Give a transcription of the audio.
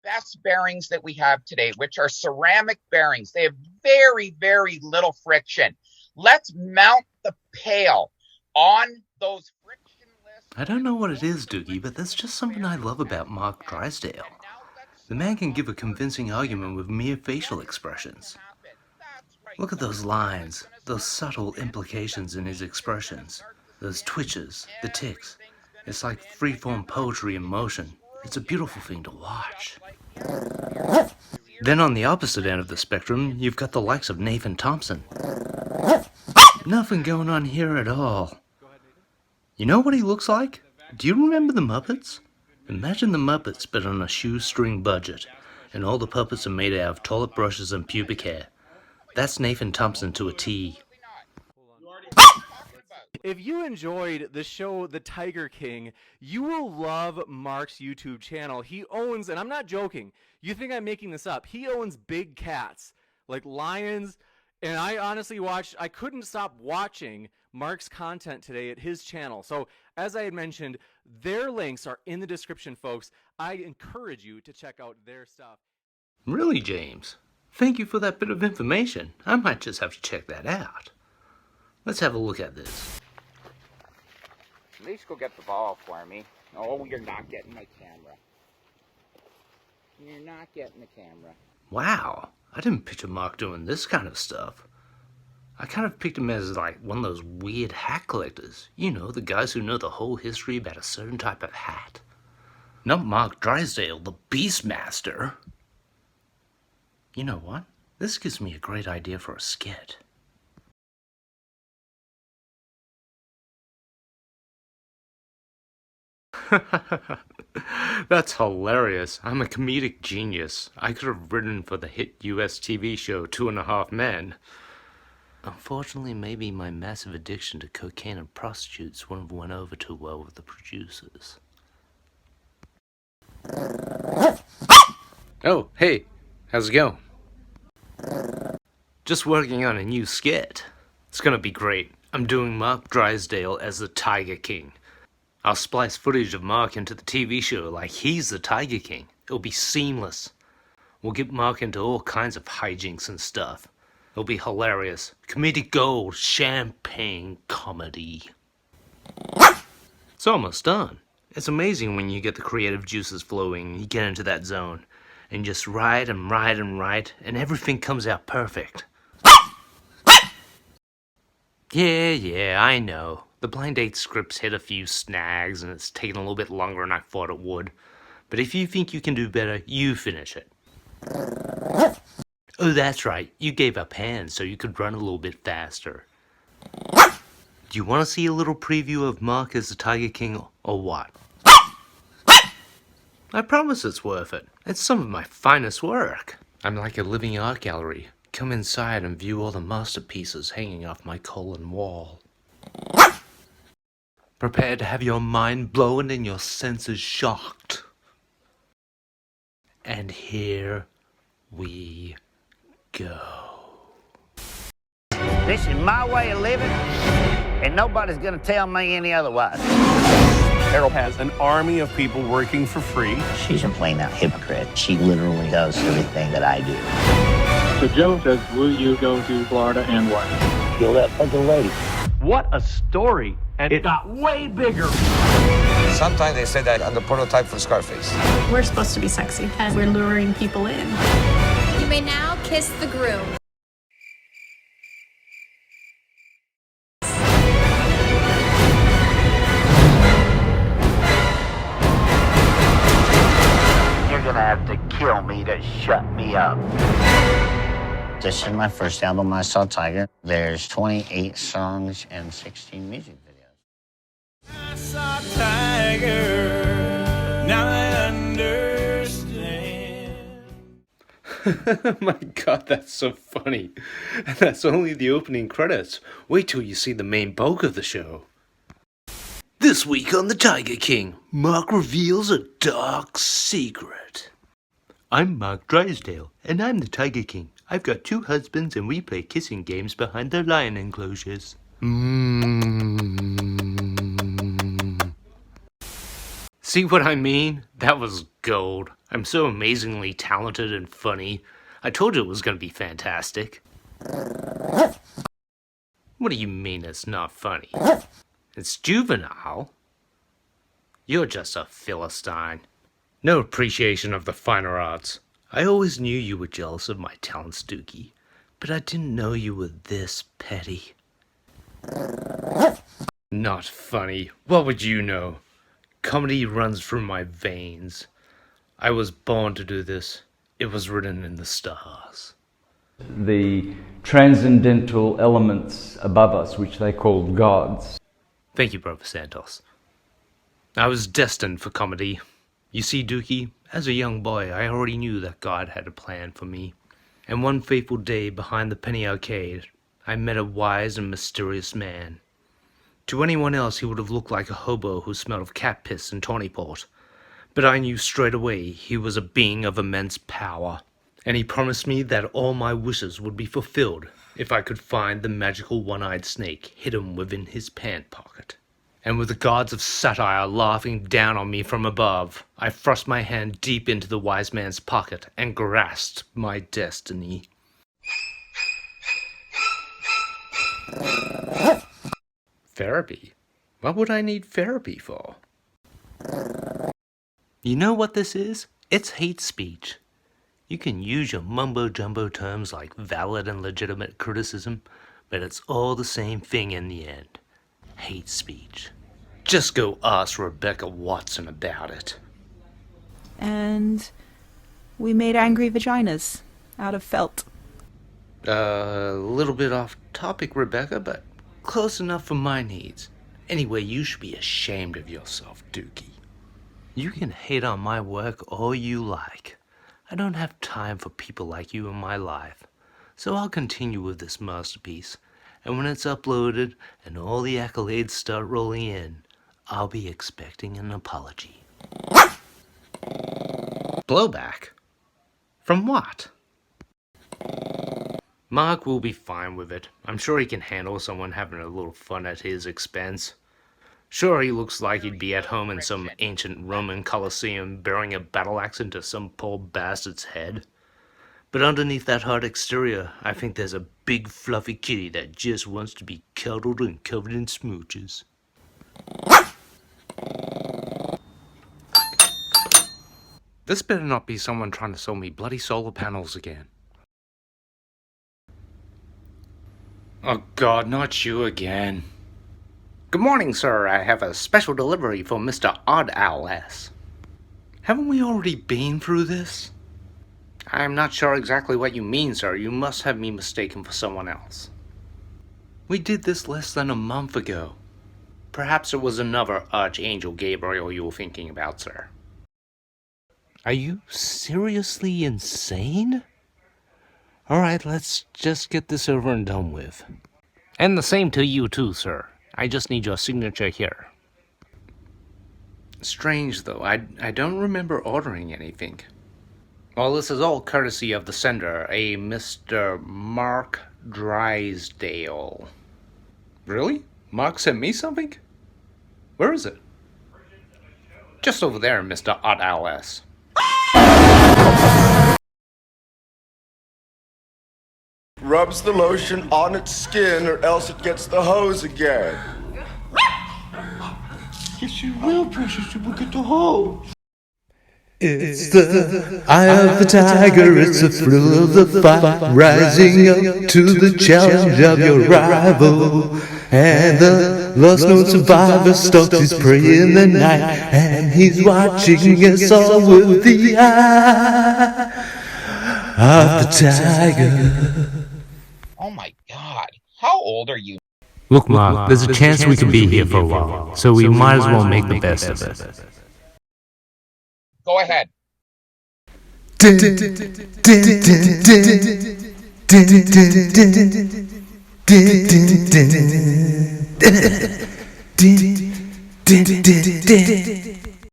best bearings that we have today, which are ceramic bearings. They have very, very little friction. Let's mount the pail on those frictionless. I don't know what it is, Doogie, but that's just something I love about Mark Drysdale. The man can give a convincing argument with mere facial expressions. Look at those lines, those subtle implications in his expressions, those twitches, the ticks. It's like freeform poetry in motion. It's a beautiful thing to watch. Then on the opposite end of the spectrum, you've got the likes of Nathan Thompson. Nothing going on here at all. You know what he looks like? Do you remember the Muppets? Imagine the Muppets but on a shoestring budget, and all the puppets are made out of toilet brushes and pubic hair. That's Nathan Thompson to a T. If you enjoyed the show The Tiger King, you will love Mark's YouTube channel. He owns, and I'm not joking, you think I'm making this up, he owns big cats, like lions, and I honestly I couldn't stop watching Mark's content today at his channel. So, as I had mentioned, their links are in the description, folks. I encourage you to check out their stuff. Really, James? Thank you for that bit of information. I might just have to check that out. Let's have a look at this. At least go get the ball for me. Oh, you're not getting my camera. You're not getting the camera. Wow, I didn't picture Mark doing this kind of stuff. I kind of picked him as like one of those weird hat collectors. You know, the guys who know the whole history about a certain type of hat. Not Mark Drysdale, the Beastmaster. You know what? This gives me a great idea for a skit. That's hilarious. I'm a comedic genius. I could have written for the hit US TV show 2.5 Men. Unfortunately, maybe my massive addiction to cocaine and prostitutes wouldn't have went over too well with the producers. Oh, hey, how's it going? Just working on a new skit. It's gonna be great. I'm doing Mark Drysdale as the Tiger King. I'll splice footage of Mark into the TV show like he's the Tiger King. It'll be seamless. We'll get Mark into all kinds of hijinks and stuff. It'll be hilarious. Comedic gold, champagne comedy. It's almost done. It's amazing when you get the creative juices flowing, you get into that zone, and just write and write and write, and everything comes out perfect. Yeah, I know. The blind date script's hit a few snags, and it's taken a little bit longer than I thought it would. But if you think you can do better, you finish it. Oh, that's right. You gave up hands so you could run a little bit faster. Do you want to see a little preview of Mark as the Tiger King, or what? I promise it's worth it. It's some of my finest work. I'm like a living art gallery. Come inside and view all the masterpieces hanging off my colon wall. Prepare to have your mind blown and your senses shocked. And here we go. This is my way of living, and nobody's gonna tell me any otherwise. Carol has an army of people working for free. She's a plain-out hypocrite. She literally does everything that I do. So Joe says, will you go to Florida and what? Kill that fucking lady. What a story! And it got way bigger. Sometimes they say that I'm the prototype for Scarface. We're supposed to be sexy, and we're luring people in. You may now kiss the groom. You're gonna have to kill me to shut me up. This is my first album, I Saw Tiger. There's 28 songs and 16 music videos. I saw Tiger, now I understand. My god, that's so funny. And that's only the opening credits. Wait till you see the main bulk of the show. This week on The Tiger King, Mark reveals a dark secret. I'm Mark Drysdale, and I'm the Tiger King. I've got 2 husbands, and we play kissing games behind the lion enclosures. See what I mean? That was gold. I'm so amazingly talented and funny. I told you it was going to be fantastic. What do you mean it's not funny? It's juvenile. You're just a Philistine. No appreciation of the finer arts. I always knew you were jealous of my talents, Dookie, but I didn't know you were this petty. Not funny. What would you know? Comedy runs through my veins. I was born to do this. It was written in the stars. The transcendental elements above us, which they called gods. Thank you, Brother Santos. I was destined for comedy. You see, Dookie, as a young boy, I already knew that God had a plan for me. And one fateful day behind the penny arcade, I met a wise and mysterious man. To anyone else, he would have looked like a hobo who smelled of cat piss and tawny port. But I knew straight away he was a being of immense power. And he promised me that all my wishes would be fulfilled if I could find the magical one-eyed snake hidden within his pant pocket. And with the gods of satire laughing down on me from above, I thrust my hand deep into the wise man's pocket and grasped my destiny. Therapy? What would I need therapy for? You know what this is? It's hate speech. You can use your mumbo-jumbo terms like valid and legitimate criticism, but it's all the same thing in the end. Hate speech. Just go ask Rebecca Watson about it. And we made angry vaginas out of felt. A little bit off topic, Rebecca, but close enough for my needs. Anyway, you should be ashamed of yourself, Dookie. You can hate on my work all you like. I don't have time for people like you in my life. So I'll continue with this masterpiece. And when it's uploaded and all the accolades start rolling in, I'll be expecting an apology. Blowback? From what? Mark will be fine with it. I'm sure he can handle someone having a little fun at his expense. Sure, he looks like he'd be at home in some ancient Roman Colosseum bearing a battle axe into some poor bastard's head. But underneath that hard exterior, I think there's a big fluffy kitty that just wants to be cuddled and covered in smooches. This better not be someone trying to sell me bloody solar panels again. Oh God, not you again. Good morning, sir. I have a special delivery for Mr. Odourless. Haven't we already been through this? I'm not sure exactly what you mean, sir. You must have me mistaken for someone else. We did this less than a month ago. Perhaps it was another Archangel Gabriel you were thinking about, sir. Are you seriously insane? Alright, let's just get this over and done with. And the same to you too, sir. I just need your signature here. Strange, though. I don't remember ordering anything. Well, this is all courtesy of the sender, a Mr. Mark Drysdale. Really? Mark sent me something? Where is it? Just over there, Mr. Odourless. Rubs the lotion on its skin or else it gets the hose again. Yes, you will, precious. You will get the hose. It's the eye of the tiger, it's the thrill of the fight, rising up to the challenge of your rival. And the lost known survivor stalks his prey in the night, and he's watching us all with the eye of the tiger. Oh my God, how old are you? Look, Mark, there's a chance we could be here for a while, so we might as well make the best of it. Go ahead.